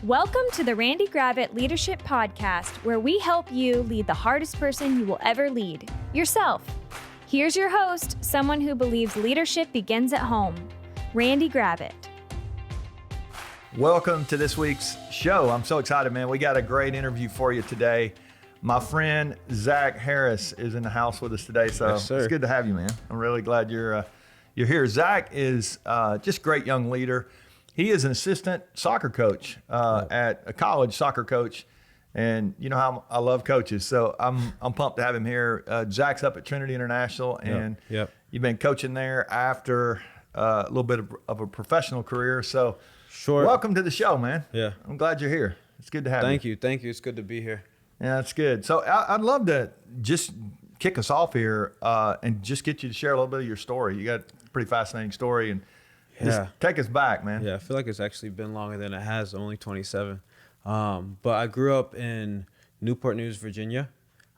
Welcome to the Randy Gravitt Leadership Podcast, where we help you lead the hardest person you will ever lead, yourself. Here's your host, someone who believes leadership begins at home, Randy Gravitt. Welcome to this week's show. I'm so excited, man. We got a great interview for you today. My friend Zach Harris is in the house with us today, so Yes, it's good to have you, man. I'm really glad you're here. Zach is just a great young leader. He is an assistant soccer coach at a college soccer coach, and you know how I love coaches, so I'm pumped to have him here. Zach's up at Trinity International, and you've been coaching there after a little bit of a professional career. So, welcome to the show, man. Yeah, I'm glad you're here. It's good to have you. Thank you. It's good to be here. Yeah, that's good. So I'd love to just kick us off here and just get you to share a little bit of your story. You got a pretty fascinating story, and just take us back, man. Yeah, I feel like it's actually been longer than it has, only 27. But I grew up in Newport News, Virginia,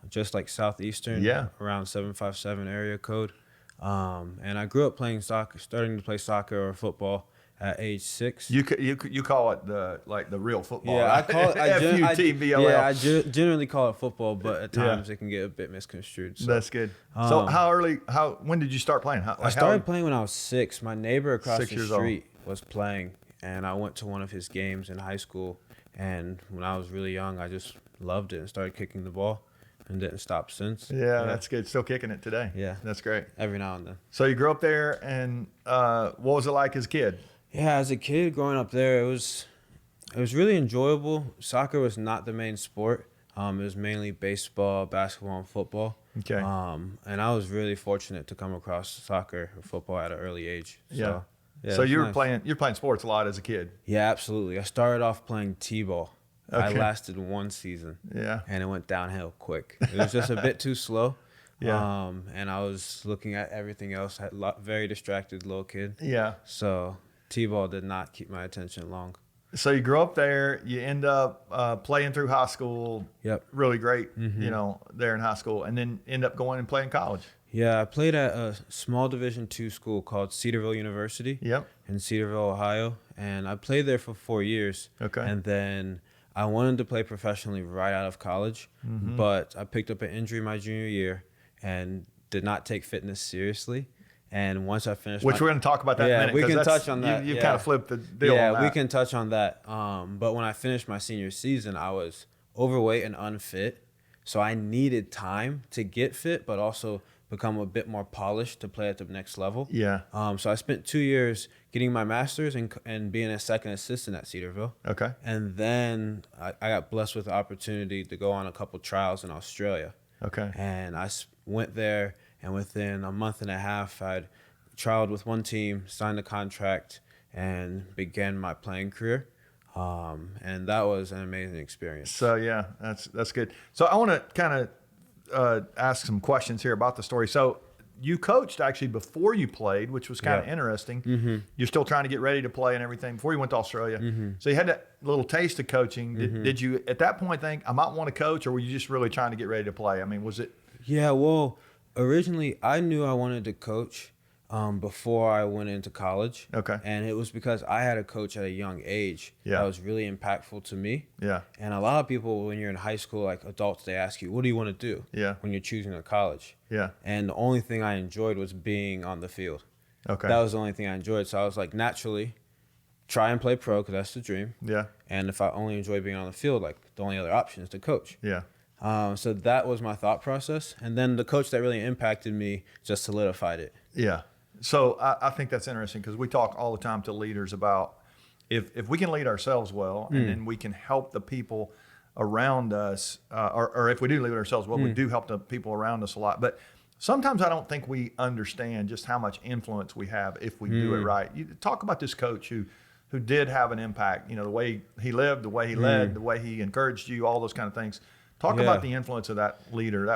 just like southeastern, around 757 area code. And I grew up playing soccer, starting to play soccer or football at age 6. You call it the real football, yeah, right? I call it F-U-T-B-O-L. Yeah, I generally call it football, but at times it can get a bit misconstrued. So. That's good. So when did you start playing? I started playing when I was 6. My neighbor across the street was playing, and I went to one of his games in high school. And when I was really young, I just loved it and started kicking the ball and didn't stop since. Yeah, that's good. Still kicking it today. Yeah. That's great. Every now and then. So you grew up there, and what was it like as a kid? Yeah, as a kid growing up there, it was really enjoyable. Soccer was not the main sport. It was mainly baseball, basketball, and football. Okay. And I was really fortunate to come across soccer or football at an early age. So, so you're playing sports a lot as a kid. Yeah, absolutely. I started off playing t-ball. Okay. I lasted 1 season. Yeah. And it went downhill quick. It was just a bit too slow. Yeah. And I was looking at everything else. Very distracted little kid. Yeah. So t-ball did not keep my attention long. So you grow up there, you end up playing through high school. Yep. Really great, there in high school, and then end up going and playing college. Yeah, I played at a small Division II school called Cedarville University. Yep. In Cedarville, Ohio, and I played there for 4 years. Okay. And then I wanted to play professionally right out of college, but I picked up an injury my junior year and did not take fitness seriously. And once I finished, we're going to talk about that in a minute. We can touch on that. You kind of flipped the deal on that. We can touch on that. But when I finished my senior season, I was overweight and unfit. So I needed time to get fit, but also become a bit more polished to play at the next level. Yeah. So I spent 2 years getting my master's and being a second assistant at Cedarville. Okay. And then I got blessed with the opportunity to go on a couple trials in Australia. Okay. And I went there, and within a month and a half, I'd trialed with one team, signed a contract, and began my playing career. And that was an amazing experience. So yeah, that's good. So I want to kind of ask some questions here about the story. So you coached actually before you played, which was kind of interesting. Mm-hmm. You're still trying to get ready to play and everything before you went to Australia. Mm-hmm. So you had that little taste of coaching. Did you at that point think I might want to coach, or were you just really trying to get ready to play? I mean, was it? Yeah, well, originally I knew I wanted to coach before I went into college. Okay. And it was because I had a coach at a young age that was really impactful to me. Yeah. And a lot of people, when you're in high school, like adults, they ask you, what do you want to do when you're choosing a college? Yeah. And the only thing I enjoyed was being on the field. Okay. That was the only thing I enjoyed. So I was like, naturally, try and play pro because that's the dream. Yeah. And if I only enjoy being on the field, like the only other option is to coach. Yeah. So that was my thought process. And then the coach that really impacted me just solidified it. Yeah. So I think that's interesting because we talk all the time to leaders about if we can lead ourselves well and then we can help the people around us, or if we do lead ourselves well, we do help the people around us a lot. But sometimes I don't think we understand just how much influence we have if we do it right. You talk about this coach who did have an impact, the way he lived, the way he led, the way he encouraged you, all those kind of things. Talk about the influence of that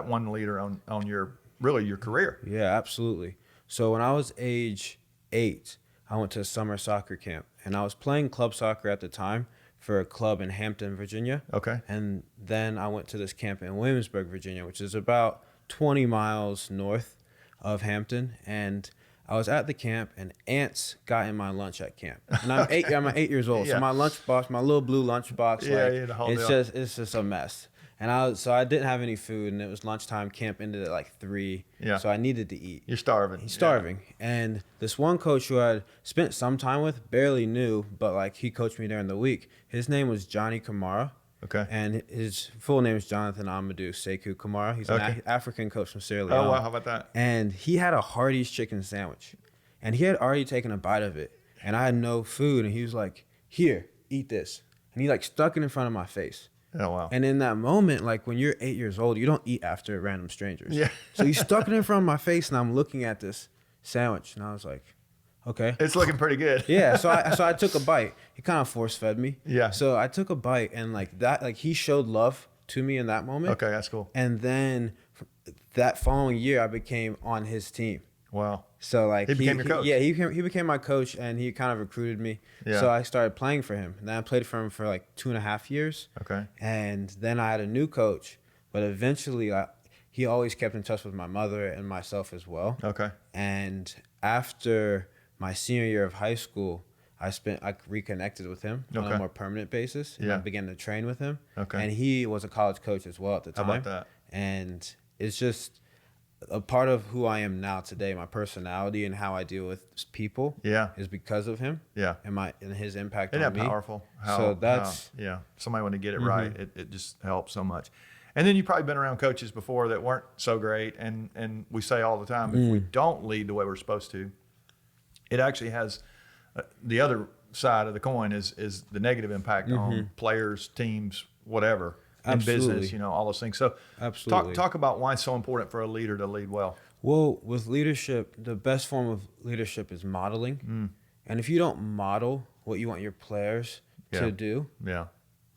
one leader on your career. Yeah, absolutely. So when I was age 8, I went to a summer soccer camp, and I was playing club soccer at the time for a club in Hampton, Virginia. Okay. And then I went to this camp in Williamsburg, Virginia, which is about 20 miles north of Hampton. And I was at the camp and ants got in my lunch at camp. And I'm 8 years old. Yeah. So my lunchbox, my little blue lunchbox, the whole deal. it's just a mess. And I didn't have any food, and it was lunchtime. Camp ended at like 3. Yeah. So I needed to eat. You're starving. He's starving. And this one coach who I'd spent some time with, barely knew, but like he coached me during the week. His name was Johnny Kamara. Okay. And his full name is Jonathan Amadou Sekou Kamara. He's an African coach from Sierra Leone. Oh, wow. How about that? And he had a Hardee's chicken sandwich. And he had already taken a bite of it. And I had no food. And he was like, here, eat this. And he like stuck it in front of my face. Oh, wow. And in that moment, like when you're 8 years old, you don't eat after random strangers. Yeah. So he stuck it in front of my face, and I'm looking at this sandwich, and I was like, okay. It's looking pretty good. Yeah. So I took a bite. He kind of force fed me. Yeah. So I took a bite, and like that, like he showed love to me in that moment. Okay, that's cool. And then that following year, I became on his team. Wow. So like he became your coach. Yeah, he became my coach, and he kind of recruited me. Yeah. So I started playing for him, and then I played for him for like 2.5 years. Okay. And then I had a new coach, but eventually he always kept in touch with my mother and myself as well. Okay. And after my senior year of high school, I reconnected with him on a more permanent basis. And I began to train with him. Okay. And he was a college coach as well at the time. How about that? And it's just a part of who I am now today, my personality and how I deal with people is because of him. Yeah. And his impact Isn't on that me. powerful? Somebody when they get it right, it just helps so much. And then you've probably been around coaches before that weren't so great. And we say all the time, if we don't lead the way we're supposed to, it actually has the other side of the coin is the negative impact on players, teams, whatever. In business, all those things. So absolutely. Talk about why it's so important for a leader to lead well. Well, with leadership, the best form of leadership is modeling. And if you don't model what you want your players to do,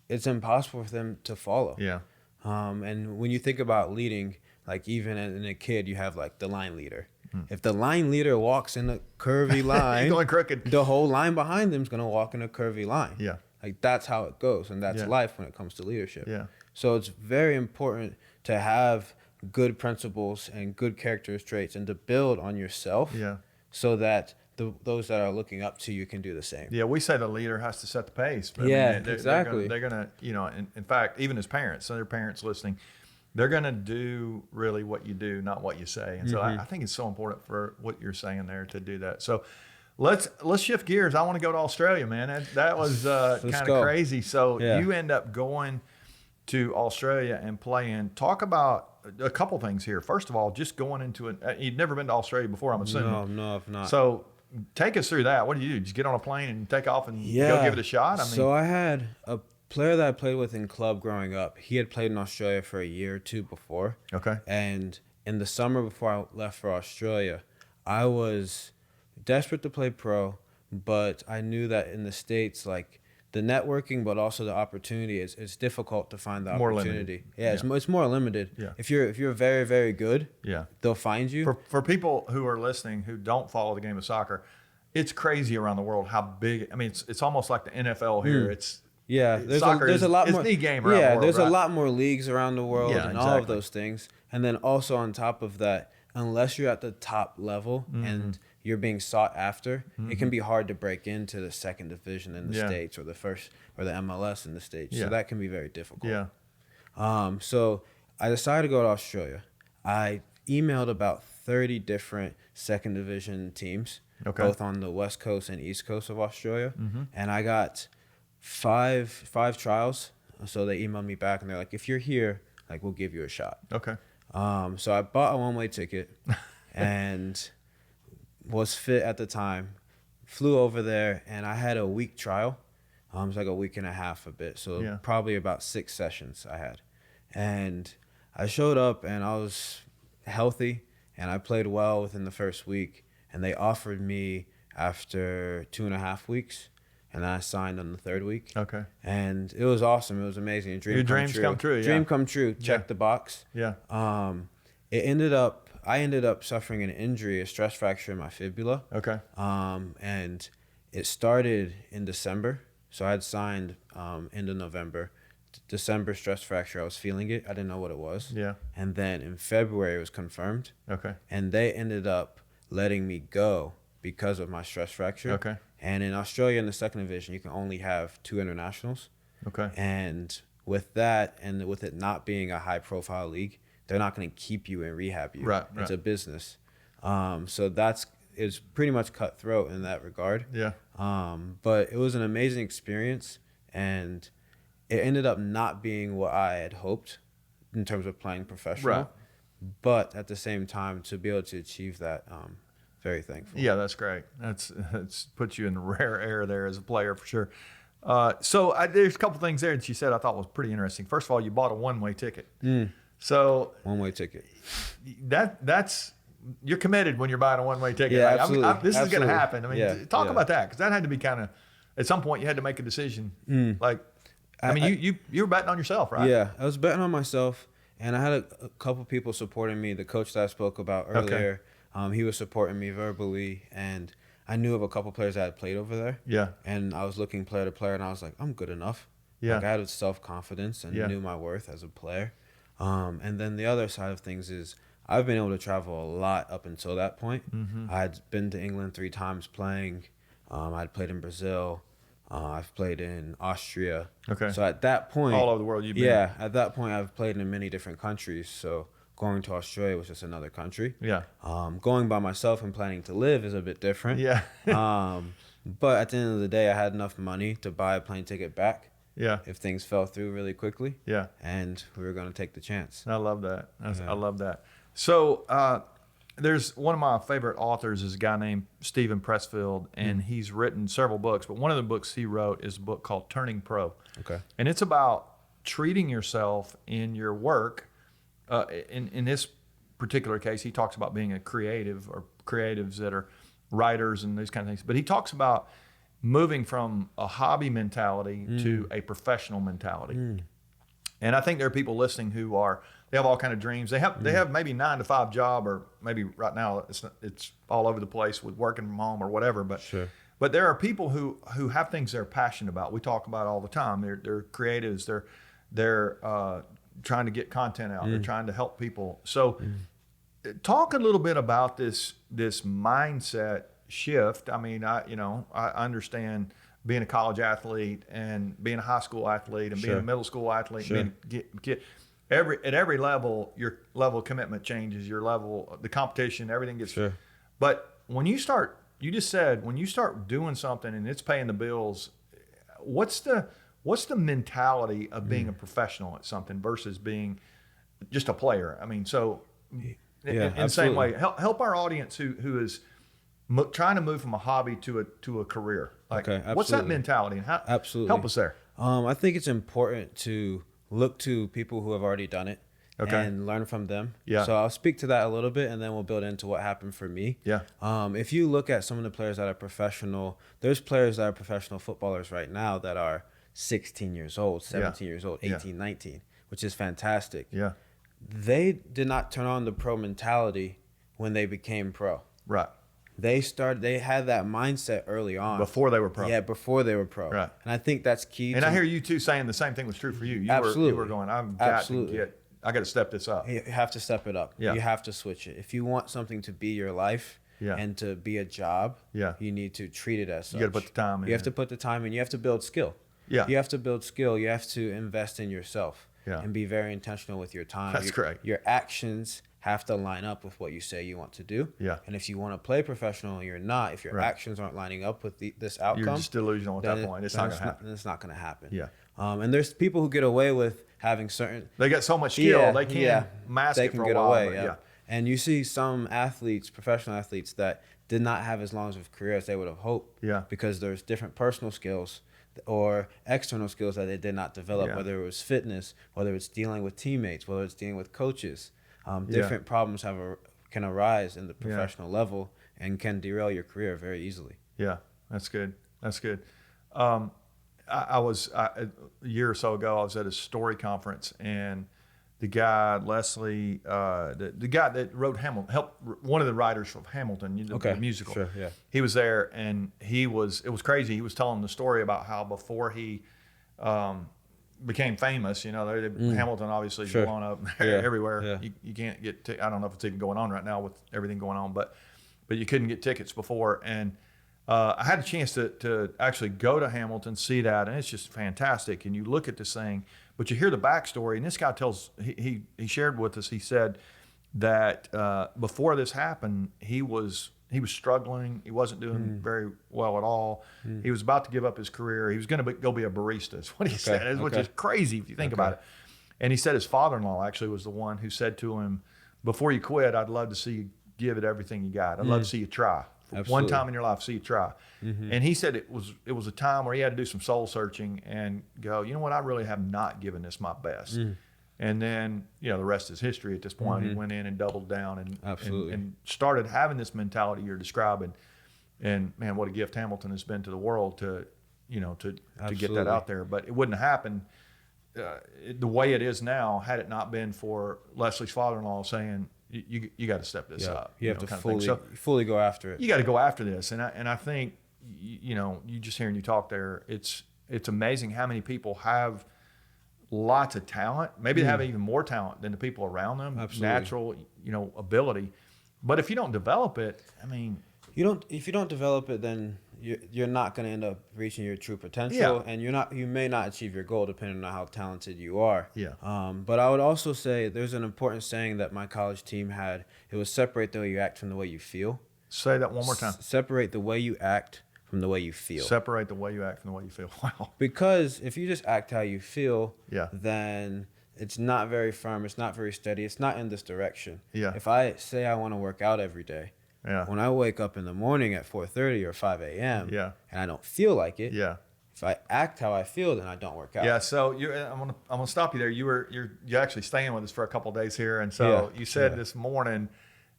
it's impossible for them to follow. Yeah. And when you think about leading, like even in a kid, you have like the line leader. If the line leader walks in a curvy line, going crooked, the whole line behind them is going to walk in a curvy line. Yeah. Like that's how it goes, and that's life when it comes to leadership. Yeah. So it's very important to have good principles and good character traits, and to build on yourself. Yeah. So that those that are looking up to you can do the same. Yeah, we say the leader has to set the pace. But Exactly. They're gonna, in fact, even as parents, so their parents listening, they're gonna do really what you do, not what you say. And so I think it's so important for what you're saying there to do that. So. Let's shift gears. I want to go to Australia, man. That was kind of crazy. So you end up going to Australia and playing. Talk about a couple things here. First of all, just going into it. You'd never been to Australia before, I'm assuming. No, I've not. So take us through that. What do you do? Just get on a plane and take off and go give it a shot? So I had a player that I played with in club growing up. He had played in Australia for a year or two before. Okay. And in the summer before I left for Australia, I was desperate to play pro, but I knew that in the States, like the networking, but also the opportunity it's difficult to find the opportunity. It's more limited. Yeah. If you're very, very good, they'll find you. For people who are listening who don't follow the game of soccer, it's crazy around the world how big. I mean, it's almost like the NFL here. It's there's a lot more. It's the game around the world. There's a lot more leagues around the world and all of those things. And then also on top of that, unless you're at the top level and you're being sought after, it can be hard to break into the second division in the States or the first or the MLS in the States. So that can be very difficult. Yeah. So I decided to go to Australia. I emailed about 30 different second division teams, both on the West Coast and East Coast of Australia. And I got five trials. So they emailed me back and they're like, if you're here, like we'll give you a shot. Okay. So I bought a one-way ticket and was fit at the time, flew over there, and I had a week trial. It was like a week and a half a bit, so probably about 6 sessions I had. And I showed up, and I was healthy, and I played well within the first week. And they offered me after 2.5 weeks, and I signed on the 3rd week. Okay. And it was awesome. It was amazing. Your dreams come true. Dream come true. Check the box. Yeah. I ended up suffering an injury, a stress fracture in my fibula. Okay. And it started in December. So I had signed end of November. December stress fracture, I was feeling it. I didn't know what it was. Yeah. And then in February, it was confirmed. Okay. And they ended up letting me go because of my stress fracture. Okay. And in Australia, in the second division, you can only have 2 internationals. Okay. And with that, and with it not being a high profile league, they're not going to keep you and rehab you. Right. It's a business. So it's pretty much cutthroat in that regard. Yeah. But it was an amazing experience, and it ended up not being what I had hoped in terms of playing professional. Right. But at the same time, to be able to achieve that, very thankful. Yeah, that's great. It's puts you in rare air there as a player for sure. So there's a couple things there that you said I thought was pretty interesting. First of all, you bought a one-way ticket. So one-way ticket. That's you're committed when you're buying a one-way ticket. Yeah, like, absolutely. This is going to happen. I mean, talk yeah. about that, because that had to be kind of, at some point you had to make a decision. Like, you were betting on yourself, right? Yeah, I was betting on myself, and I had a couple people supporting me. The coach that I spoke about earlier, he was supporting me verbally, and I knew of a couple players that had played over there. Yeah. And I was looking player to player, and I was like, I'm good enough. Yeah. Like, I had self-confidence and knew my worth as a player. And then the other side of things is I've been able to travel a lot up until that point. I'd been to England 3 times playing. I'd played in Brazil. I've played in Austria. Okay. So at that point, all over the world you've been. Yeah, at that point I've played in many different countries. So going to Australia was just another country. Yeah. Going by myself and planning to live is a bit different. Yeah. But at the end of the day, I had enough money to buy a plane ticket back. Yeah. If things fell through really quickly. Yeah. And we were going to take the chance. I love that. I love that. So there's one of my favorite authors is a guy named Stephen Pressfield, and he's written several books, but one of the books he wrote is a book called Turning Pro. Okay. And it's about treating yourself in your work. In this particular case, he talks about being a creative, or creatives that are writers and these kind of things. But he talks about moving from a hobby mentality to a professional mentality. And I think there are people listening who they have all kind of dreams. They have maybe 9-to-5 job, or maybe right now it's all over the place with working from home or whatever. But Sure. But there are people who have things they're passionate about. We talk about it all the time. They're creatives. They're trying to get content out. They're trying to help people. So talk a little bit about this mindset shift. I mean, I understand being a college athlete and being a high school athlete and being a middle school athlete. Sure. At every level, your level of commitment changes. Your level, the competition, everything gets. Sure. But when you start, you just said when you start doing something and it's paying the bills, what's the mentality of being a professional at something versus being just a player? I mean, so in the same way, help our audience who is trying to move from a hobby to a career. Like, what's that mentality, and how? Absolutely. Help us there. I think it's important to look to people who have already done it. Okay. And learn from them. Yeah. So I'll speak to that a little bit, and then we'll build into what happened for me. Yeah. If you look at some of the players that are professional, there's players that are professional footballers right now that are 16 years old, 17 years old, 18, 19, which is fantastic. Yeah. They did not turn on the pro mentality when they became pro. Right. They had that mindset early on. Before they were pro. Yeah, before they were pro. Right. And I think that's key. And I hear you too saying the same thing was true for you. Absolutely. You were going, I got to step this up. You have to step it up. Yeah. You have to switch it. If you want something to be your life and to be a job, you need to treat it as such. You got to put the time in. You have to put the time in. You have to build skill. Yeah. You have to build skill. You have to invest in yourself and be very intentional with your time. That's great. Your actions have to line up with what you say you want to do. Yeah. And if you want to play professional and you're not, if your actions aren't lining up with this outcome, you're just delusional at that point. It's not going to happen. It's not going to happen. Yeah. And there's people who get away with having certain. They got so much skill, they can't mask they it can for a get while. away. Yeah. And you see some athletes, professional athletes, that did not have as long of a career as they would have hoped. Yeah. Because there's different personal skills or external skills that they did not develop, whether it was fitness, whether it's dealing with teammates, whether it's dealing with coaches. Different problems can arise in the professional level and can derail your career very easily. Yeah, that's good. That's good. I was a year or so ago. I was at a story conference, and the guy Leslie, the guy that wrote Hamilton, helped one of the writers from Hamilton, the musical. Sure, yeah. He was there, and it was crazy. He was telling the story about how before he became famous, Hamilton obviously is blown up everywhere. Yeah. You can't get I don't know if it's even going on right now with everything going on, but but you couldn't get tickets before. And I had a chance to actually go to Hamilton, see that, and it's just fantastic. And you look at this thing, but you hear the backstory. And this guy he shared with us. He said that before this happened, he was struggling. He wasn't doing very well at all. He was about to give up his career. He was going to go be a barista. Is what he said, which is crazy if you think about it. And he said his father-in-law actually was the one who said to him, "Before you quit, I'd love to see you give it everything you got. I'd love to see you try. One time in your life, see you try." And he said it was a time where he had to do some soul searching and go, you know what, I really have not given this my best. And then, the rest is history at this point. He went in and doubled down and started having this mentality you're describing. And man, what a gift Hamilton has been to the world to get that out there. But it wouldn't have happened the way it is now had it not been for Leslie's father-in-law saying, you got to step this up. You have to fully go after it. You got to go after this. And I think, you just hearing you talk there, it's amazing how many people have lots of talent. Maybe they have even more talent than the people around them. Absolutely. Natural, ability. But if you don't develop it, if you don't develop it, then you're not going to end up reaching your true potential, and you may not achieve your goal depending on how talented you are. But I would also say there's an important saying that my college team had. It was separate the way you act from the way you feel. Say that one more time. Separate the way you act from the way you feel. Separate the way you act from the way you feel. Wow. Because if you just act how you feel, then it's not very firm. It's not very steady. It's not in this direction. If I say I want to work out every day, when I wake up in the morning at 4:30 or 5 a.m. and I don't feel like it, if I act how I feel, then I don't work out. So I'm gonna stop you there. You're actually staying with us for a couple of days here, and so you said this morning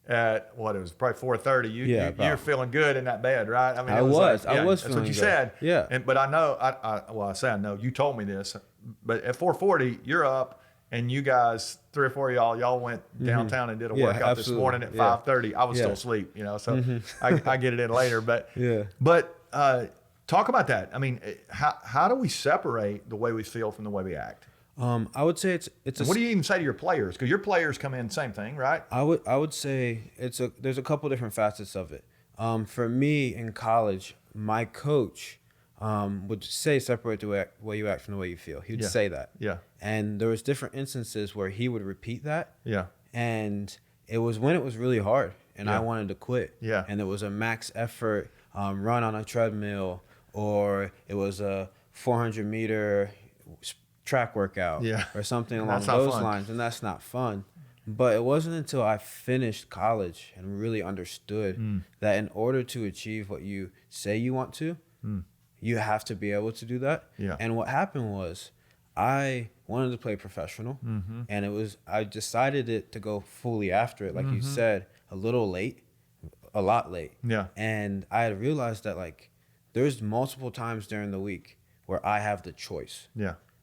at it was probably 4:30. You're feeling good in that bed, right? I was feeling that's what you good. said. But I know I know you told me this, but at 4:40 you're up. And you guys, 3 or 4 of y'all went downtown and did a workout this morning at 5:30. I was still asleep, so I get it in later. But talk about that. How do we separate the way we feel from the way we act? I would say it's. What do you even say to your players? Because your players come in same thing, right? I would say there's a couple different facets of it. For me in college, my coach would say separate the way you act from the way you feel. He'd say that. And there was different instances where he would repeat that. And it was when it was really hard and I wanted to quit. And it was a max effort run on a treadmill, or it was a 400-meter track workout or something along those lines. And that's not fun. But it wasn't until I finished college and really understood that in order to achieve what you say you want to, you have to be able to do that. And what happened was I wanted to play professional, and I decided to go fully after it. Like you said, a lot late. And I had realized that there's multiple times during the week where I have the choice.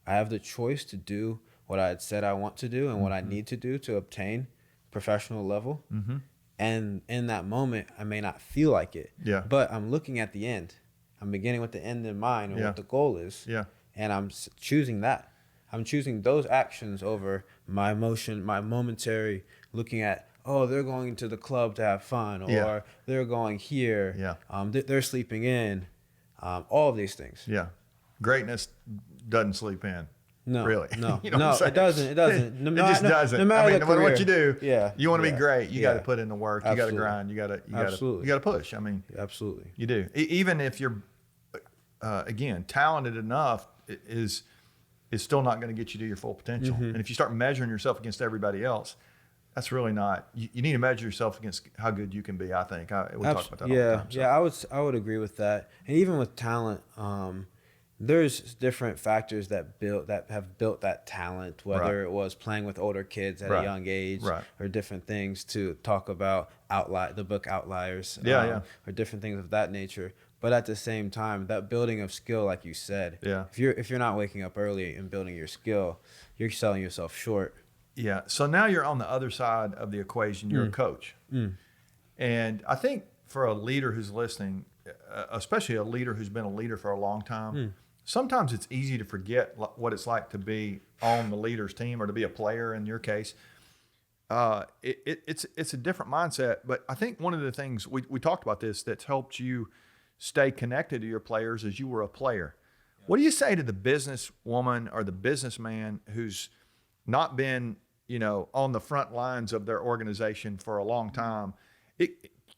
I have the choice to do what I had said I want to do and what I need to do to obtain professional level. And in that moment, I may not feel like it, but I'm looking at the end. I'm beginning with the end in mind or what the goal is. And I'm choosing that. I'm choosing those actions over my emotion, my momentary looking at, they're going to the club to have fun, or they're going here. They're sleeping in. All of these things. Greatness doesn't sleep in. No, really. No, you know it doesn't. It doesn't. It just doesn't. No matter no matter what you do, you want to be great. You got to put in the work. You got to grind. You got to push. Absolutely. You do. Even if you're, again, talented enough, is still not going to get you to your full potential. And if you start measuring yourself against everybody else, that's really not. You need to measure yourself against how good you can be. I think we talk about that all the time. So. I would agree with that. And even with talent, there's different factors that have built that talent, whether it was playing with older kids at a young age, or different things to talk about the book Outliers, or different things of that nature. But at the same time, that building of skill, like you said, if you're not waking up early and building your skill, you're selling yourself short. So now you're on the other side of the equation. You're a coach, and I think for a leader who's listening, especially a leader who's been a leader for a long time. Sometimes it's easy to forget what it's like to be on the leader's team or to be a player in your case. it's a different mindset. But I think one of the things we talked about this that's helped you stay connected to your players is you were a player. What do you say to the businesswoman or the businessman who's not been, on the front lines of their organization for a long time?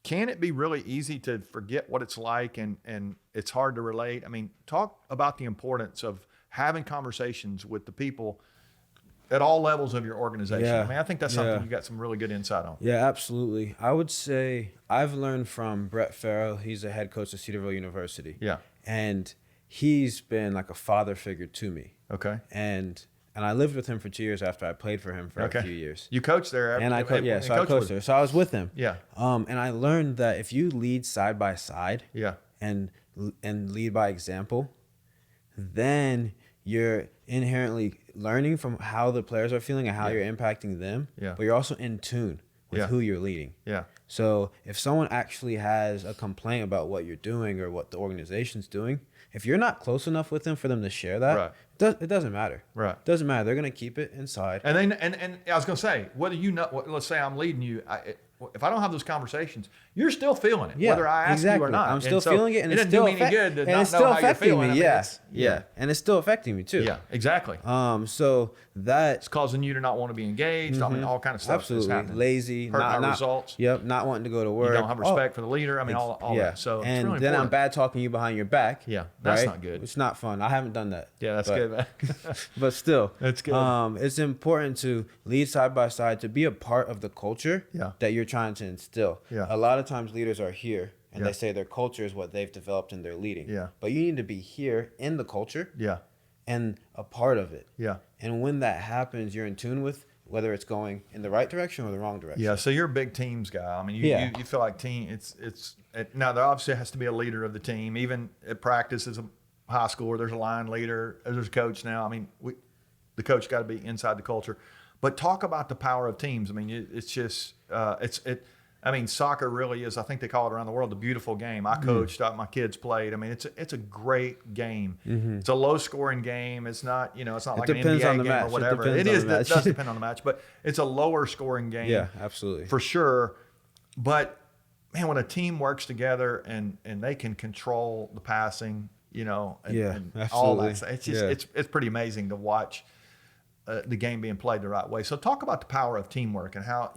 Can it be really easy to forget what it's like and it's hard to relate? I mean, talk about the importance of having conversations with the people at all levels of your organization. Yeah. I mean, I think that's something you got some really good insight on. Yeah, absolutely. I would say I've learned from Brett Farrell. He's the head coach of Cedarville University. Yeah. And he's been like a father figure to me. Okay. And I lived with him for 2 years after I played for him for a few years. You coached there. So I coached there. So I was with him. Yeah. And I learned that if you lead side by side, and lead by example, then you're inherently learning from how the players are feeling and how you're impacting them. Yeah. But you're also in tune with who you're leading. Yeah. So if someone actually has a complaint about what you're doing or what the organization's doing, if you're not close enough with them for them to share that, it doesn't matter. Right. It doesn't matter. They're going to keep it inside. And then, and I was going to say, whether let's say I'm leading you, if I don't have those conversations, you're still feeling it, whether I ask you or not. I'm still feeling it, and it's still good to not know how you're feeling. Me. Yeah, and it's still affecting me too. Yeah, exactly. So it's causing you to not want to be engaged. I mean, all kind of stuff. Absolutely, lazy, not results. Yep, not wanting to go to work. You don't have respect for the leader. I mean, all that. So and it's really then important. I'm bad talking you behind your back. Yeah, that's not good. It's not fun. I haven't done that. Yeah, that's good, man. But still, that's good. It's important to lead side by side, to be a part of the culture that you're trying to instill. Yeah. A lot of times leaders are here and they say their culture is what they've developed in their leading. Yeah. But you need to be here in the culture. Yeah. And a part of it. Yeah. And when that happens, you're in tune with whether it's going in the right direction or the wrong direction. Yeah. So you're a big teams guy. I mean, you feel like team. Now there obviously has to be a leader of the team. Even at practice as a high schooler, there's a line leader. There's a coach now. I mean, the coach got to be inside the culture. But talk about the power of teams. I mean, it's just I mean, soccer really is, I think they call it around the world, the beautiful game. I coached, my kids played. I mean, it's a great game. Mm-hmm. It's a low-scoring game. It's not, it's not like an NBA game or whatever. It does depend on the match, but it's a lower-scoring game. Yeah, absolutely. For sure. But, man, when a team works together and they can control the passing, and all that, it's just it's pretty amazing to watch the game being played the right way. So talk about the power of teamwork and how,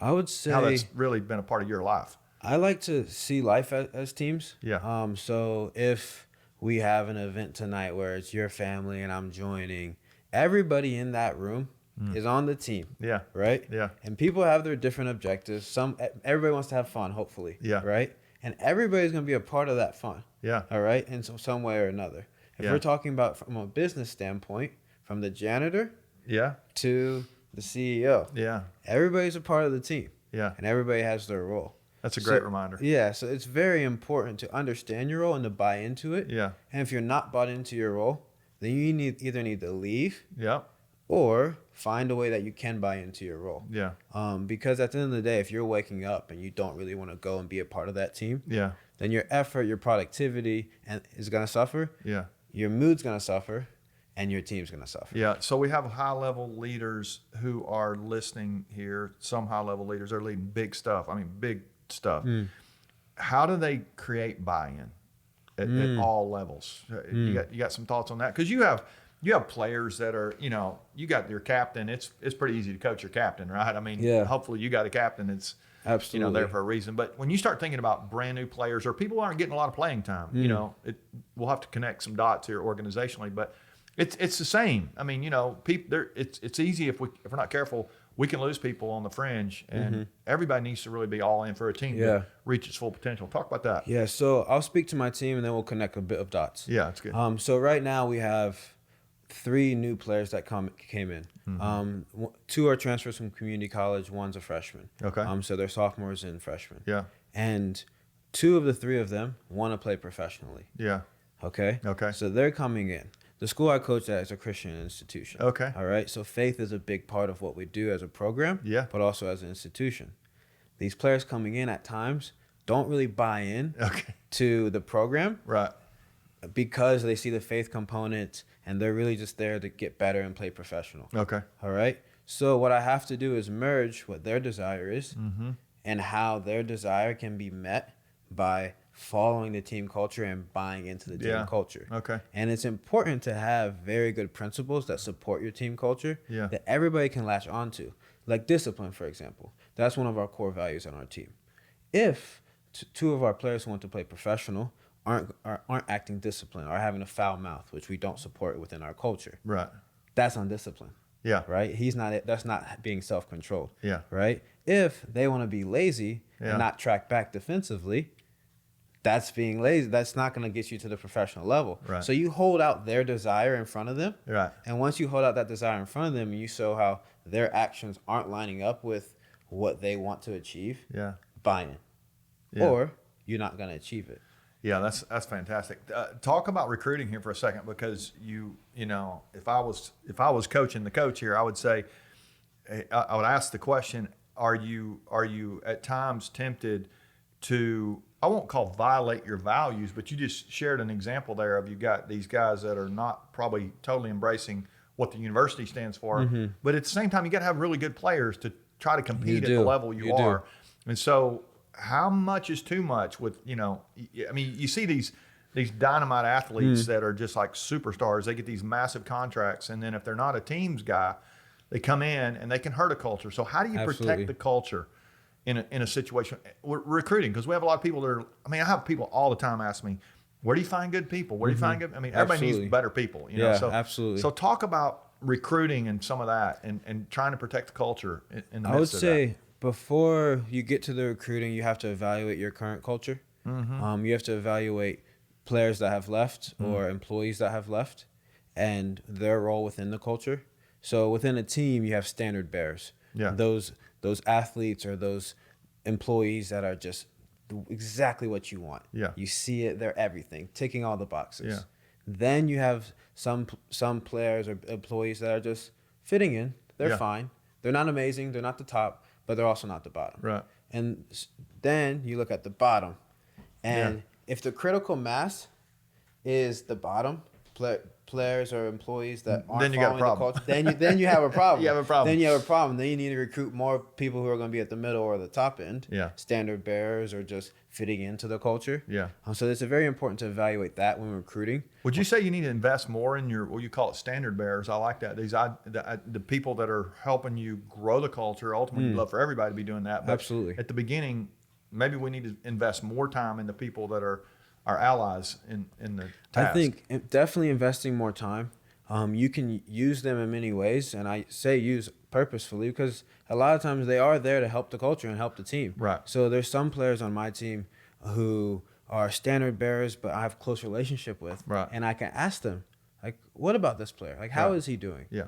I would say how that's really been a part of your life. I like to see life as teams. Yeah. So if we have an event tonight where it's your family and I'm joining, everybody in that room is on the team. Yeah. Right? Yeah. And people have their different objectives. Everybody wants to have fun, hopefully. Yeah. Right? And everybody's going to be a part of that fun. Yeah. All right? In some way or another. If we're talking about from a business standpoint, from the janitor to the CEO. Yeah. Everybody's a part of the team. Yeah. And everybody has their role. That's a great reminder. Yeah. So it's very important to understand your role and to buy into it. Yeah. And if you're not bought into your role, then you either need to leave. Yeah. Or find a way that you can buy into your role. Yeah. Because at the end of the day, if you're waking up and you don't really want to go and be a part of that team, then your effort, your productivity is going to suffer. Yeah. Your mood's going to suffer. And your team's going to suffer. Yeah. So we have high-level leaders who are listening here. Some high-level leaders are leading big stuff. I mean, big stuff. How do they create buy-in at all levels? You got some thoughts on that? Because you have players that are, you got your captain. It's pretty easy to coach your captain, right? I mean, hopefully you got a captain that's absolutely there for a reason. But when you start thinking about brand new players or people who aren't getting a lot of playing time, we'll have to connect some dots here organizationally, but it's the same. I mean, people. It's easy if we're not careful, we can lose people on the fringe, and everybody needs to really be all in for a team to reach its full potential. Talk about that. Yeah. So I'll speak to my team, and then we'll connect a bit of dots. Yeah, that's good. So right now we have 3 new players that came in. 2 are transfers from community college. 1's a freshman. Okay. So they're sophomores and freshmen. Yeah. And 2 of the 3 of them want to play professionally. Yeah. Okay. Okay. So they're coming in. The school I coach at is a Christian institution. Okay. All right. So faith is a big part of what we do as a program, but also as an institution. These players coming in at times don't really buy in to the program. Right. Because they see the faith component and they're really just there to get better and play professional. Okay. All right. So what I have to do is merge what their desire is and how their desire can be met by following the team culture and buying into the team culture. Okay. And it's important to have very good principles that support your team culture that everybody can latch onto. Like discipline, for example. That's one of our core values on our team. If two of our players who want to play professional aren't acting disciplined or having a foul mouth, which we don't support within our culture, right, that's undisciplined. Yeah. Right? That's not being self-controlled. Yeah. Right? If they want to be lazy and not track back defensively, that's being lazy. That's not going to get you to the professional level. Right. So you hold out their desire in front of them. Right. And once you hold out that desire in front of them and you show how their actions aren't lining up with what they want to achieve, buy in. Yeah. Or you're not going to achieve it. Yeah, that's fantastic. Talk about recruiting here for a second, because you know, if I was coaching the coach here, I would say, I would ask the question: Are you at times tempted to, I won't call violate your values, but you just shared an example there of, you got these guys that are not probably totally embracing what the university stands for, but at the same time, you got to have really good players to try to compete at the level you are. And so, how much is too much with, I mean, you see these dynamite athletes that are just like superstars. They get these massive contracts, and then if they're not a teams guy, they come in and they can hurt a culture. So how do you protect the culture in a situation? We're recruiting, because we have a lot of people that are, I have people all the time ask me, where do you find good people? Where do you find good? Everybody needs better people. You know? So, absolutely. So talk about recruiting and some of that, and trying to protect the culture in the midst of that. I would say, before you get to the recruiting, you have to evaluate your current culture. You have to evaluate players that have left or employees that have left and their role within the culture. So within a team, you have standard bearers. Yeah. Those athletes or those employees that are just exactly what you want. Yeah. You see it, they're everything, ticking all the boxes. Yeah. Then you have some players or employees that are just fitting in. They're fine. They're not amazing. They're not the top, but they're also not the bottom. Right. And then you look at the bottom. And if the critical mass is the bottom, players or employees that aren't following the culture, then you have a problem. You have a problem. Then you have a problem. Then you need to recruit more people who are going to be at the middle or the top end. Yeah. Standard bearers or just fitting into the culture. Yeah. So it's very important to evaluate that when recruiting. Would you say you need to invest more in your, what you call it, standard bearers? I like that. The people that are helping you grow the culture. Ultimately, you'd love for everybody to be doing that. But absolutely. At the beginning, maybe we need to invest more time in the people that are our allies in the task. I think definitely investing more time. You can use them in many ways, and I say use purposefully, because a lot of times they are there to help the culture and help the team. Right. So there's some players on my team who are standard bearers, but I have a close relationship with. Right. And I can ask them, like, what about this player? Like, how is he doing? Yeah.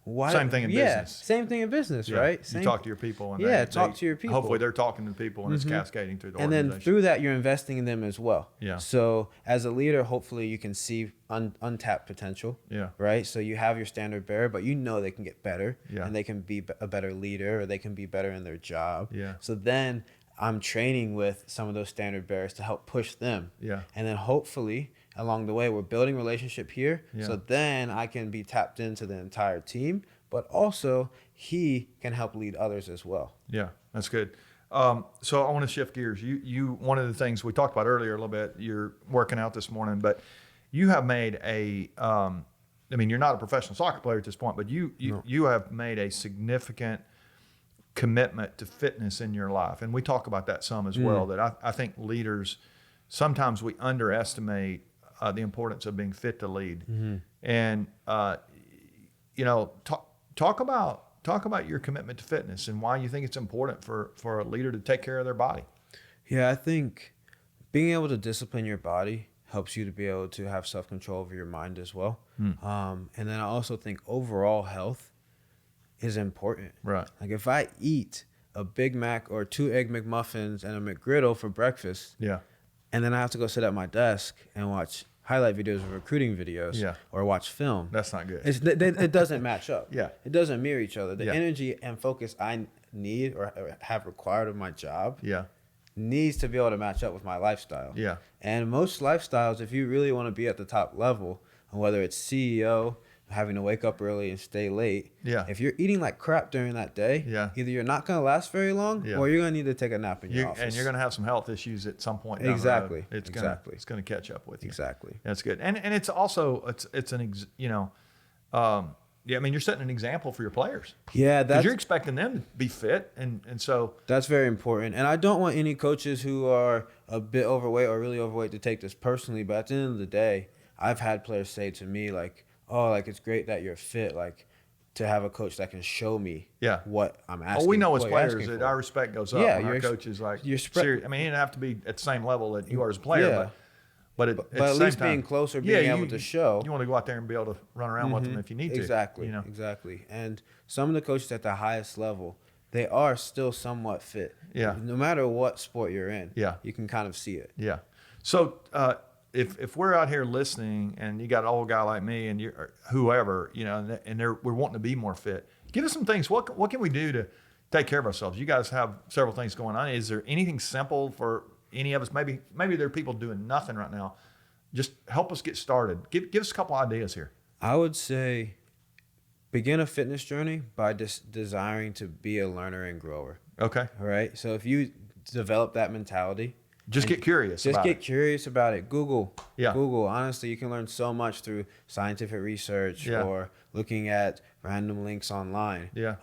Same thing in business. Same thing in business, right? You talk to your people. And talk to your people. Hopefully they're talking to people, and it's cascading through the organization. And then through that, you're investing in them as well. Yeah. So as a leader, hopefully you can see untapped potential. Yeah. Right? So you have your standard bearer, but you know they can get better. Yeah. And they can be a better leader, or they can be better in their job. Yeah. So then I'm training with some of those standard bearers to help push them. Yeah. And then hopefully along the way, we're building relationship here. Yeah. So then I can be tapped into the entire team, but also he can help lead others as well. Yeah, that's good. So I want to shift gears. You one of the things we talked about earlier a little bit, you're working out this morning, but you have made you're not a professional soccer player at this point, but you have made a significant commitment to fitness in your life. And we talk about that some as well, that I think leaders, sometimes we underestimate the importance of being fit to lead. And, talk about your commitment to fitness and why you think it's important for a leader to take care of their body. Yeah, I think being able to discipline your body helps you to be able to have self-control over your mind as well. And then I also think overall health is important. Right. Like if I eat a Big Mac or 2 Egg McMuffins and a McGriddle for breakfast, and then I have to go sit at my desk and watch highlight videos of recruiting videos or watch film. That's not good. It doesn't match up. It doesn't mirror each other. The energy and focus I need or have required of my job needs to be able to match up with my lifestyle. Yeah. And most lifestyles, if you really want to be at the top level, whether it's CEO, having to wake up early and stay late. Yeah. If you're eating like crap during that day, either you're not going to last very long or you're going to need to take a nap in your office. And you're going to have some health issues at some point down exactly. the road. It's going to catch up with you. Exactly. That's good. And it's also, I mean, you're setting an example for your players. Yeah. Because you're expecting them to be fit. And so. That's very important. And I don't want any coaches who are a bit overweight or really overweight to take this personally. But at the end of the day, I've had players say to me like, oh, like it's great that you're fit, like to have a coach that can show me what I'm asking. Oh, we know as players that our respect goes up. Yeah, our coach is like, serious. I mean, he didn't have to be at the same level that you are as a player, but at least time, being closer, being able to show. You want to go out there and be able to run around with them if you need to. Exactly, exactly. And some of the coaches at the highest level, they are still somewhat fit. Yeah. No matter what sport you're in. Yeah. You can kind of see it. Yeah. So, if we're out here listening and you got an old guy like me and you whoever, and we're wanting to be more fit, give us some things. What can we do to take care of ourselves? You guys have several things going on. Is there anything simple for any of us? Maybe there are people doing nothing right now. Just help us get started. Give us a couple ideas here. I would say begin a fitness journey by just desiring to be a learner and grower. Okay. All right. So if you develop that mentality, just get curious. Curious about it. Google. Yeah. Google. Honestly, you can learn so much through scientific research or looking at random links online. Yeah.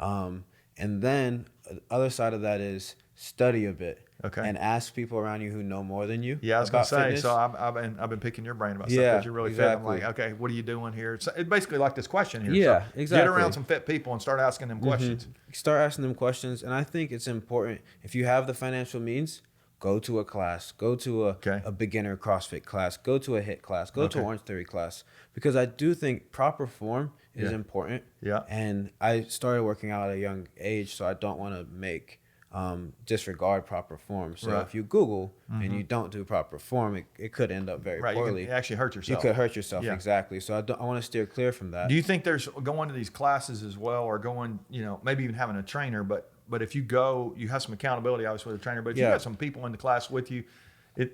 And then the other side of that is study a bit. Okay. And ask people around you who know more than you. Yeah, I was gonna say. Fitness. So I've been picking your brain about stuff that you're really fit. I'm like, okay, what are you doing here? It's basically like this question here. Yeah, so exactly. Get around some fit people and start asking them questions. Start asking them questions, and I think it's important if you have the financial means. Go to a class. Go to a beginner CrossFit class. Go to a HIIT class. Go to an Orange Theory class. Because I do think proper form is important. Yeah. And I started working out at a young age, so I don't want to disregard proper form. So if you Google and you don't do proper form, it could end up very poorly. You can actually hurt yourself. You could hurt yourself, exactly. So I want to steer clear from that. Do you think there's going to these classes as well, or going, maybe even having a trainer, but if you go, you have some accountability, obviously, with a trainer, but if you got some people in the class with you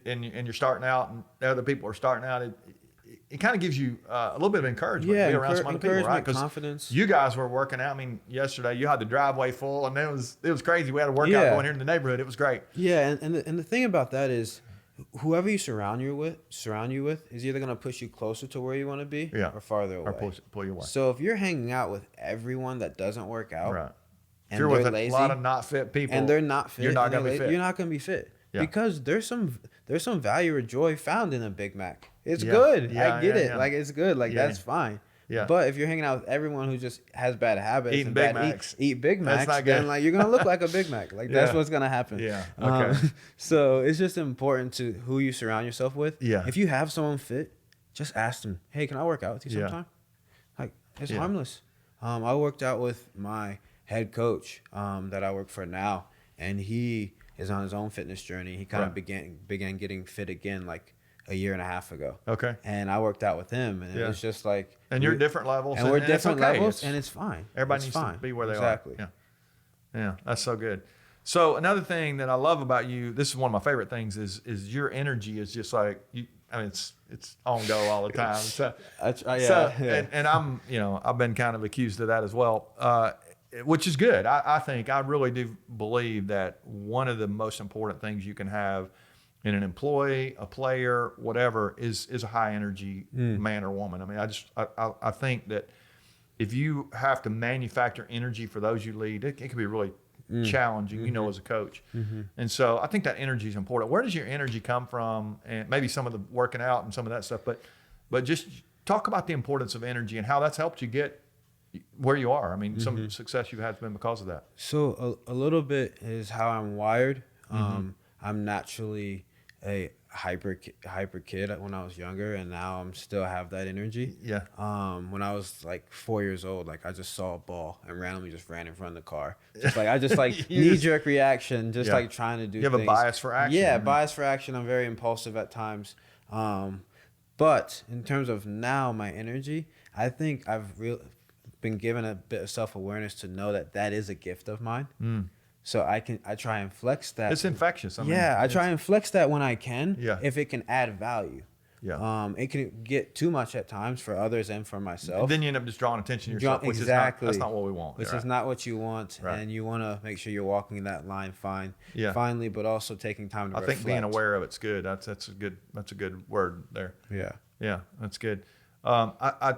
and you're starting out and the other people are starting out, it kind of gives you a little bit of encouragement to be around some other people, right? Because confidence. You guys were working out. I mean, yesterday you had the driveway full, and it was crazy. We had a workout going here in the neighborhood. It was great. Yeah, and the thing about that is, whoever you surround you with is either going to push you closer to where you want to be or farther away. Or pull you away. So if you're hanging out with everyone that doesn't work out, right. And if you're with lazy, a lot of not fit people, and they're not fit, you're not going to be fit. You're not going to be fit because there's some value or joy found in a Big Mac. It's Yeah. good. Yeah, I get it. yeah. Like it's good. Like that's fine. Yeah. But if you're hanging out with everyone who just has bad habits Eating and Big Macs. eat Big Macs, not then good. like you're gonna look like a Big Mac. Like that's what's gonna happen. Yeah. Okay. So it's just important to who you surround yourself with. Yeah. If you have someone fit, just ask them, hey, can I work out with you sometime? Like it's harmless. I worked out with my head coach that I work for now, and he is on his own fitness journey. He kind of began getting fit again like a year and a half ago. Okay. And I worked out with him, and it was just like. And you're different levels. And we're different it's okay. levels, and it's fine. Everybody needs to be where they are. Yeah, that's so good. So another thing that I love about you, this is one of my favorite things, is your energy is just like you. I mean, it's on go all the time. So, and I'm, I've been kind of accused of that as well, which is good. I think I really do believe that one of the most important things you can have in an employee, a player, whatever, is a high energy man or woman. I mean, I think that if you have to manufacture energy for those you lead, it can be really challenging, as a coach. And so I think that energy is important. Where does your energy come from? And maybe some of the working out and some of that stuff, but just talk about the importance of energy and how that's helped you get where you are. I mean, some success you've had has been because of that. So a little bit is how I'm wired. I'm naturally a hyper kid when I was younger, and now I'm still have that energy. Yeah. When I was like 4 years old, like I just saw a ball and randomly just ran in front of the car. Just like I just like knee-jerk reaction, just like trying to do. You have things. a bias for action. Yeah, bias for action. I'm very impulsive at times. But in terms of now my energy, I think I've been given a bit of self-awareness to know that is a gift of mine. So I try and flex that. It's infectious. I try and flex that when I can, Yeah. if it can add value. Yeah. It can get too much at times for others and for myself. And then you end up just drawing attention to yourself, which exactly. that's not what we want. Which is not what you want. Right. And you want to make sure you're walking that line Yeah. finely, but also taking time to reflect. I think being aware of it's good. That's a good word there. Yeah. Yeah, that's good. I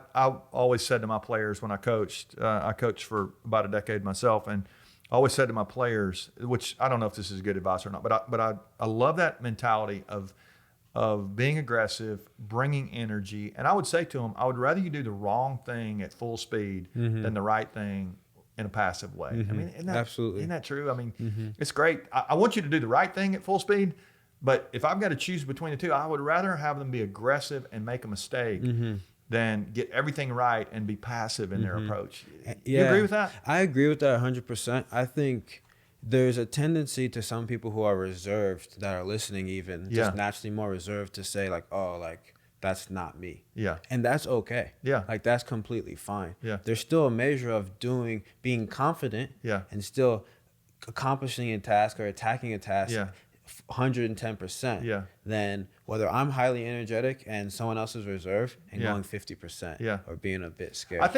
always said to my players when I coached for about a decade myself, and I always said to my players, which I don't know if this is good advice or not, but I love that mentality of being aggressive, bringing energy. And I would say to them, I would rather you do the wrong thing at full speed than the right thing in a passive way. I mean, Absolutely. Isn't that true? I mean, it's great. I want you to do the right thing at full speed, but if I've got to choose between the two, I would rather have them be aggressive and make a mistake than get everything right and be passive in their approach. You agree with that? I agree with that 100%. I think there's a tendency to some people who are reserved that are listening even just naturally more reserved to say like, oh, like that's not me. Yeah. And that's okay. Yeah. Like that's completely fine. Yeah. There's still a measure of being confident and still accomplishing a task or attacking a task 110%. Then whether I'm highly energetic and someone else is reserved and going 50% or being a bit scared. I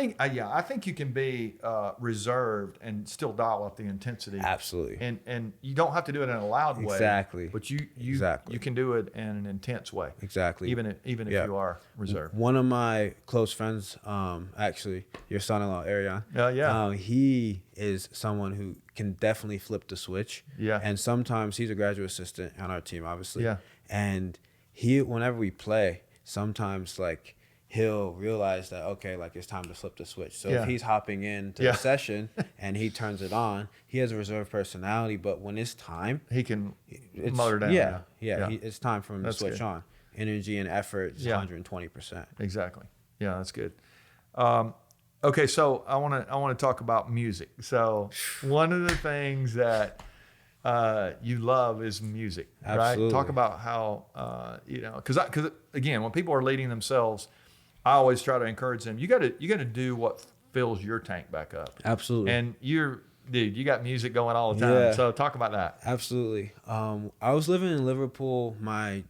think you can be reserved and still dial up the intensity. Absolutely. And you don't have to do it in a loud way. Exactly. But you can do it in an intense way. Exactly. Even if you are reserved. One of my close friends, actually, your son-in-law, Arion, he is someone who can definitely flip the switch. Yeah. And sometimes he's a graduate assistant on our team, obviously. Yeah. And whenever we play, sometimes like he'll realize that, okay, like it's time to flip the switch. So if he's hopping into the session and he turns it on, he has a reserved personality, but when it's time, he can motor down. It's time for him to switch on. Energy and effort is 120%. Exactly. Yeah, that's good. Okay, so I want to talk about music. So one of the things that you love is music, Absolutely. right? Talk about how because again, when people are leading themselves, I always try to encourage them. You got to do what fills your tank back up. Absolutely. And you got music going all the time. Yeah. So talk about that. Absolutely. I was living in Liverpool my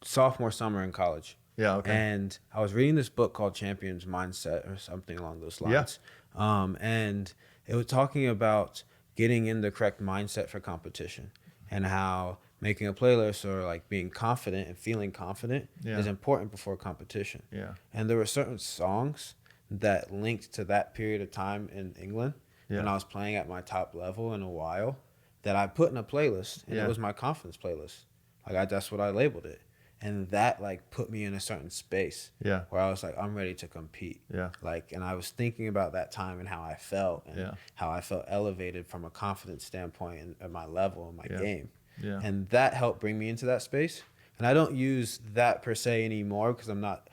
sophomore summer in college. Yeah. Okay. And I was reading this book called Champion's Mindset or something along those lines. Yeah. And it was talking about getting in the correct mindset for competition and how making a playlist or like being confident and feeling confident is important before competition. Yeah. And there were certain songs that linked to that period of time in England when I was playing at my top level in a while that I put in a playlist, and it was my confidence playlist. Like that's what I labeled it. And that like put me in a certain space where I was like, I'm ready to compete. Yeah. Like, and I was thinking about that time and how I felt and how I felt elevated from a confidence standpoint and my level and my game. Yeah. And that helped bring me into that space. And I don't use that per se anymore because I'm not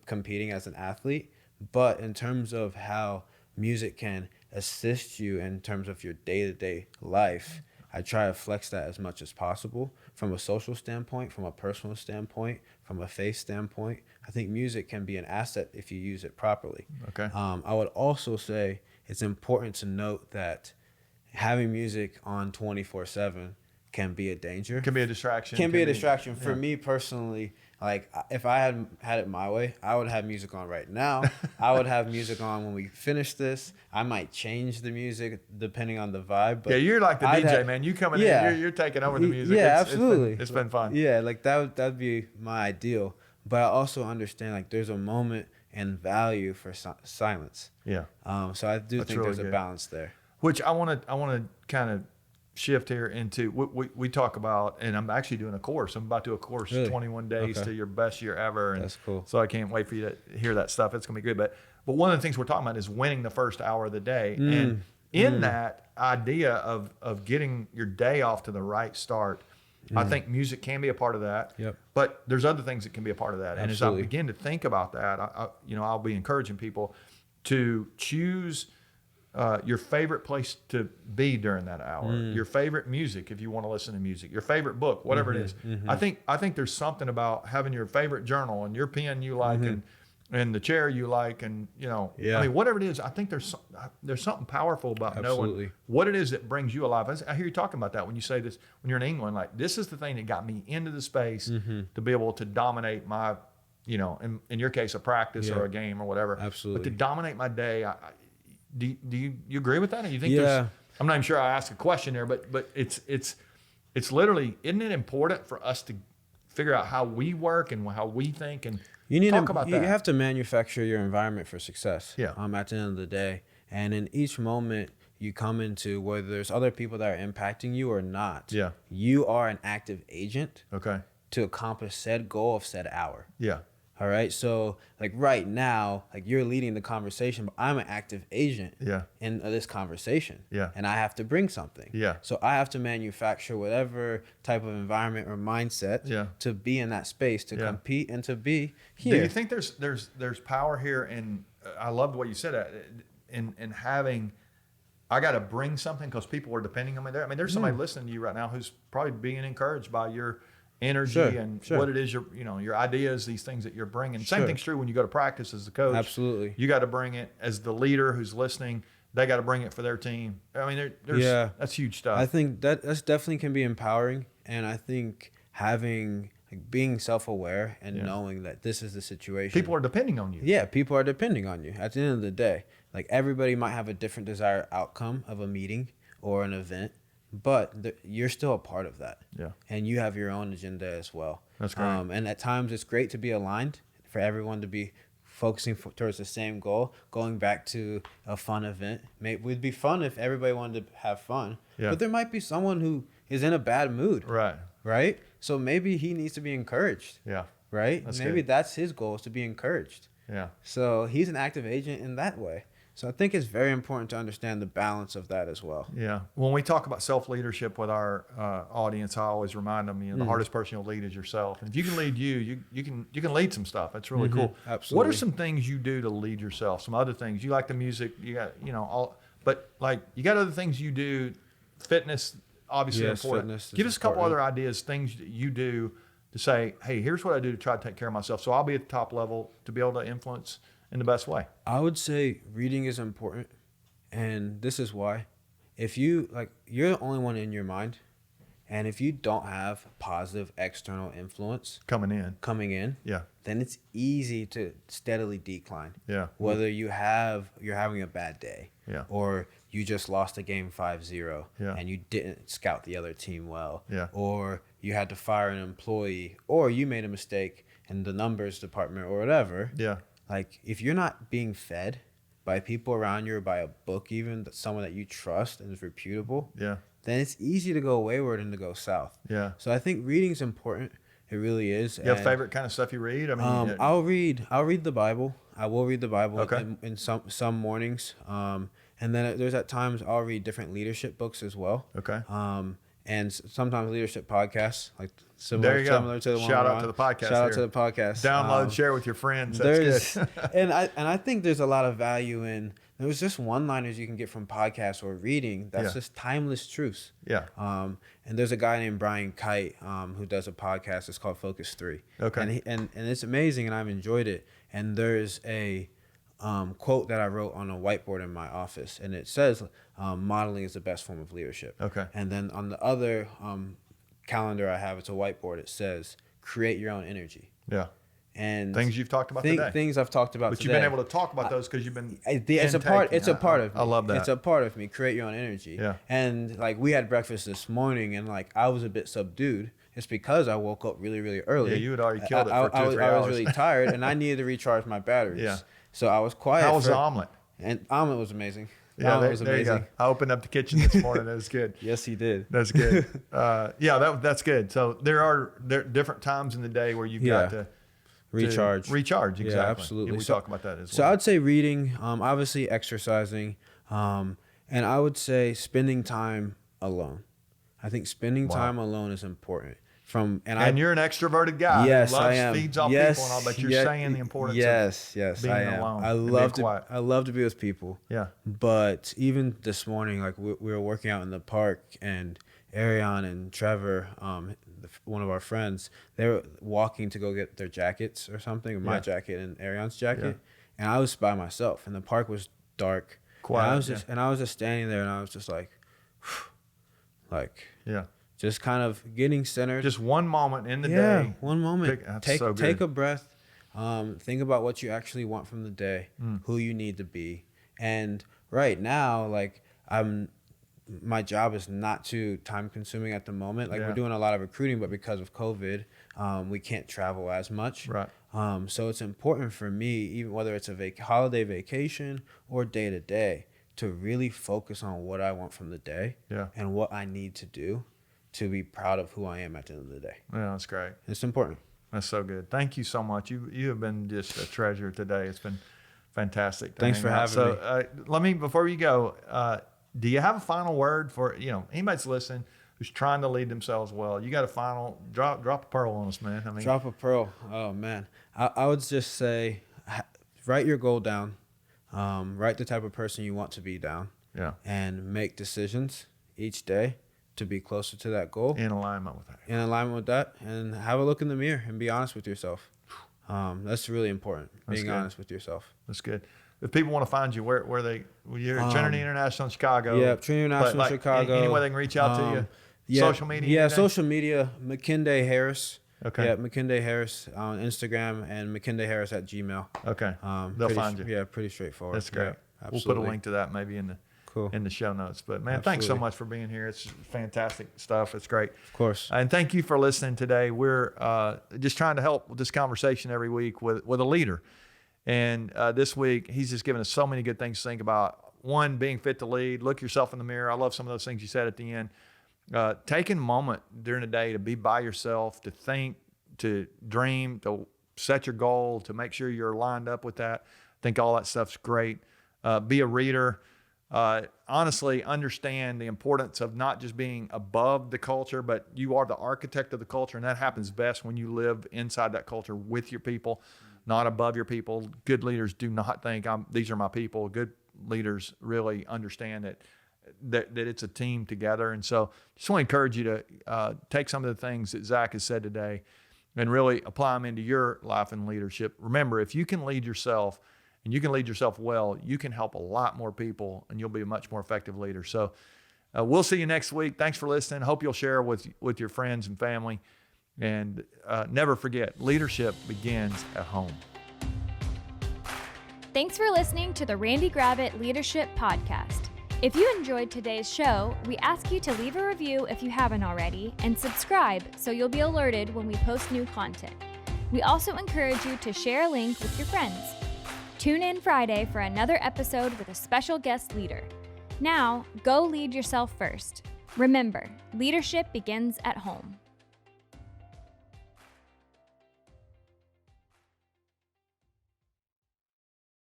competing as an athlete. But in terms of how music can assist you in terms of your day-to-day life, I try to flex that as much as possible from a social standpoint, from a personal standpoint, from a faith standpoint. I think music can be an asset if you use it properly. Okay. I would also say it's important to note that having music on 24/7 can be a danger. Can be a distraction. Can be a distraction. For me personally, like if I had it my way, I would have music on right now. I would have music on when we finish this. I might change the music depending on the vibe. But you're like the DJ, man. You coming in, you're taking over the music. Yeah, absolutely. It's been fun. Yeah, like that'd be my ideal. But I also understand like there's a moment and value for silence. Yeah. So I do think really there's a balance there. Which I want to kind of shift here into we talk about, and I'm actually doing a course. I'm about to do a course, Really? 21 days to your best year ever. And That's cool. So I can't wait for you to hear that stuff. It's going to be good. But one of the things we're talking about is winning the first hour of the day. And in that idea of getting your day off to the right start, I think music can be a part of that. Yep. But there's other things that can be a part of that. And Absolutely. as I begin to think about that, I'll be encouraging people to choose your favorite place to be during that hour, your favorite music if you want to listen to music, your favorite book, whatever it is. I think there's something about having your favorite journal and your pen you like and the chair you like, and I mean, whatever it is, I think there's something powerful about knowing what it is that brings you alive. I hear you talking about that when you say this, when you're in England, like this is the thing that got me into the space to be able to dominate my, in your case, a practice or a game or whatever. Absolutely. But to dominate my day, do you agree with that? Or you think there's, I'm not even sure I asked a question there, but it's literally, isn't it important for us to figure out how we work and how we think and talk about that? You have to manufacture your environment for success. Yeah. At the end of the day, and in each moment you come into, whether there's other people that are impacting you or not. Yeah. You are an active agent. Okay. To accomplish said goal of said hour. Yeah. All right. So like right now, like you're leading the conversation, but I'm an active agent in this conversation. Yeah. And I have to bring something. Yeah. So I have to manufacture whatever type of environment or mindset to be in that space, to compete and to be here. Do you think there's power here? And I loved what you said in having, I got to bring something because people are depending on me there. I mean, there's somebody listening to you right now who's probably being encouraged by your energy and what it is your ideas, these things that you're bringing. Same thing's true when you go to practice as the coach. Absolutely. You got to bring it as the leader who's listening. They got to bring it for their team. I mean, that's huge stuff. I think that's definitely can be empowering, and I think having being self-aware and knowing that this is the situation. People are depending on you. Yeah, people are depending on you. At the end of the day, like everybody might have a different desired outcome of a meeting or an event. But you're still a part of that. Yeah. And you have your own agenda as well. That's great. And at times it's great to be aligned, for everyone to be focusing towards the same goal, going back to a fun event. It would be fun if everybody wanted to have fun. Yeah. But there might be someone who is in a bad mood. Right. Right? So maybe he needs to be encouraged. Yeah. Right? Maybe that's his goal, is to be encouraged. Yeah. So he's an active agent in that way. So I think it's very important to understand the balance of that as well. Yeah. When we talk about self-leadership with our audience, I always remind them, the hardest person you'll lead is yourself. And if you can lead you can lead some stuff. That's really cool. Absolutely. What are some things you do to lead yourself? Some other things. You like the music, you got, but like you got other things you do, fitness, obviously important. Fitness Give us a couple other ideas, things that you do to say, hey, here's what I do to try to take care of myself. So I'll be at the top level to be able to influence in the best way. I would say reading is important, and this is why. If you you're the only one in your mind, and if you don't have positive external influence coming in, then it's easy to steadily decline. Yeah. Whether you're having a bad day, or you just lost a game 5-0, and you didn't scout the other team well, or you had to fire an employee, or you made a mistake in the numbers department or whatever. Yeah. Like, if you're not being fed by people around you or by a book even, someone that you trust and is reputable, then it's easy to go wayward and to go south. Yeah. So I think reading's important. It really is. You have favorite kind of stuff you read? I mean, I'll read the Bible. I will read the Bible in some mornings. And then there's at times I'll read different leadership books as well. Okay. And sometimes leadership podcasts, like similar to the one. Shout out to the podcast. Shout out to the podcast. Download, share with your friends. That's good. and I think there's a lot of value in. There's just one-liners you can get from podcasts or reading. That's just timeless truths. Yeah. And there's a guy named Brian Kite who does a podcast. It's called Focus 3. Okay. And it's amazing, and I've enjoyed it. And there's a quote that I wrote on a whiteboard in my office, and it says, modeling is the best form of leadership. Okay. And then on the other calendar I have, it's a whiteboard. It says, create your own energy. Yeah. And things you've talked about today. Things I've talked about but today. you've been able to talk about those because you've been it's a part of me. I love that. It's a part of me. Create your own energy. Yeah. And like we had breakfast this morning, and like I was a bit subdued. It's because I woke up really, really early. Yeah, you had already killed it for 2 or 3 hours. I was really tired, and I needed to recharge my batteries. Yeah. So I was quiet. How was the omelet? And omelet was amazing. Yeah, there you go. I opened up the kitchen this morning. It was good. Yes, he did. That's good. That's good. So there are different times in the day where you've got to recharge, exactly. Yeah, absolutely. We talk about that as well. So I'd say reading, obviously exercising, and I would say spending time alone. I think spending time alone is important. And you're an extroverted guy. Yes, who loves, I am. Feeds off people and all, but you're saying the importance of being alone. I love to be with people. Yeah. But even this morning, like we were working out in the park, and Ariane and Trevor, one of our friends. They were walking to go get their jackets or something, or my jacket and Arion's jacket, and I was by myself, and the park was dark. Quiet. And I was just standing there, and I was just like, just kind of getting centered. Just one moment in the day. One moment. Take a breath. Think about what you actually want from the day, who you need to be, and right now, like my job is not too time consuming at the moment. Like we're doing a lot of recruiting, but because of COVID, we can't travel as much. Right. So it's important for me, even whether it's a holiday vacation or day to day, to really focus on what I want from the day and what I need to do to be proud of who I am at the end of the day. Yeah, that's great. It's important. That's so good. Thank you so much. You have been just a treasure today. It's been fantastic. Thanks for having me. Let me, before you go, do you have a final word for, anybody that's listening who's trying to lead themselves well? You got a final, drop a pearl on us, man. Drop a pearl. Oh, man. I would just say, write your goal down. Write the type of person you want to be down. Yeah. And make decisions each day to be closer to that goal. In alignment with that. In alignment with that. And have a look in the mirror and be honest with yourself. That's really important. Being honest with yourself. That's good. If people want to find you, where you're at Trinity International in Chicago. Yeah, Trinity International in Chicago. Any way they can reach out to you? Yeah, social media? Yeah, social media. McKinday Harris. Okay. Yeah, McKinday Harris on Instagram and McKinday Harris at Gmail. Okay. They'll find you. Yeah, pretty straightforward. That's great. Yeah, we'll put a link to that maybe in the show notes. But man, thanks so much for being here. It's fantastic stuff. It's great. Of course. And thank you for listening today. We're just trying to help with this conversation every week with a leader. And this week, he's just given us so many good things to think about. One, being fit to lead. Look yourself in the mirror. I love some of those things you said at the end. Taking a moment during the day to be by yourself, to think, to dream, to set your goal, to make sure you're lined up with that. I think all that stuff's great. Be a reader. Honestly, understand the importance of not just being above the culture, but you are the architect of the culture, and that happens best when you live inside that culture with your people, not above your people. Good leaders do not think these are my people. Good leaders really understand that it's a team together. And so just want to encourage you to take some of the things that Zach has said today and really apply them into your life and leadership. Remember, if you can lead yourself and you can lead yourself well, you can help a lot more people and you'll be a much more effective leader. So we'll see you next week. Thanks for listening. Hope you'll share with your friends and family. And never forget, leadership begins at home. Thanks for listening to the Randy Gravitt Leadership Podcast. If you enjoyed today's show, we ask you to leave a review if you haven't already, and subscribe so you'll be alerted when we post new content. We also encourage you to share a link with your friends. Tune in Friday for another episode with a special guest leader. Now, go lead yourself first. Remember, leadership begins at home.